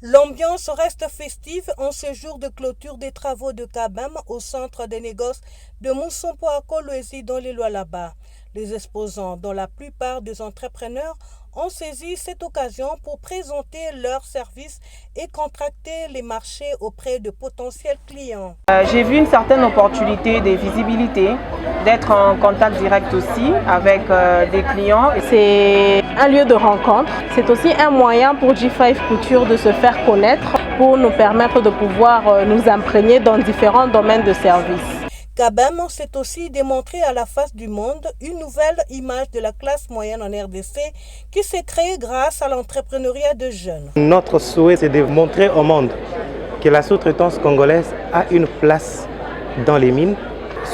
L'ambiance reste festive en ce jour de clôture des travaux de Kabam au centre des négoces de Moussompo à Kolwezi dans les Lualaba. Les exposants, dont la plupart des entrepreneurs, ont saisi cette occasion pour présenter leurs services et contracter les marchés auprès de potentiels clients. J'ai vu une certaine opportunité de visibilité, d'être en contact direct aussi avec des clients. C'est un lieu de rencontre. C'est aussi un moyen pour G5 Couture de se faire connaître, pour nous permettre de pouvoir nous imprégner dans différents domaines de services. Kabam s'est aussi démontré à la face du monde une nouvelle image de la classe moyenne en RDC qui s'est créée grâce à l'entrepreneuriat de jeunes. Notre souhait, c'est de montrer au monde que la sous-traitance congolaise a une place dans les mines,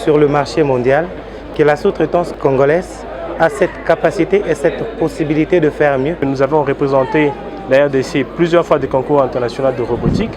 sur le marché mondial, que la sous-traitance congolaise a cette capacité et cette possibilité de faire mieux. Nous avons représenté la RDC plusieurs fois des concours internationaux de robotique.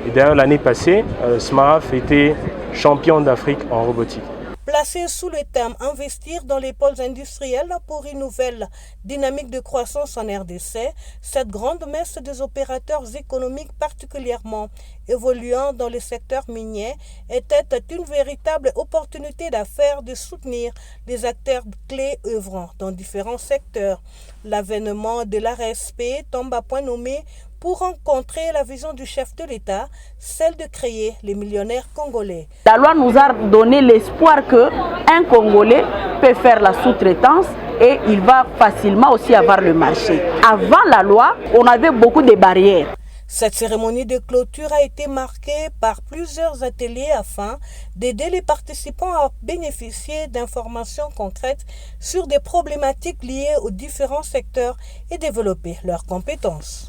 Et d'ailleurs, l'année passée, Smaraf était champion d'Afrique en robotique. Placé sous le thème « Investir dans les pôles industriels pour une nouvelle dynamique de croissance en RDC », cette grande messe des opérateurs économiques particulièrement évoluant dans le secteur minier était une véritable opportunité d'affaires de soutenir les acteurs clés œuvrant dans différents secteurs. L'avènement de l'ARSP tombe à point nommé pour rencontrer la vision du chef de l'État, celle de créer les millionnaires congolais. La loi nous a donné l'espoir qu'un Congolais peut faire la sous-traitance et il va facilement aussi avoir le marché. Avant la loi, on avait beaucoup de barrières. Cette cérémonie de clôture a été marquée par plusieurs ateliers afin d'aider les participants à bénéficier d'informations concrètes sur des problématiques liées aux différents secteurs et développer leurs compétences.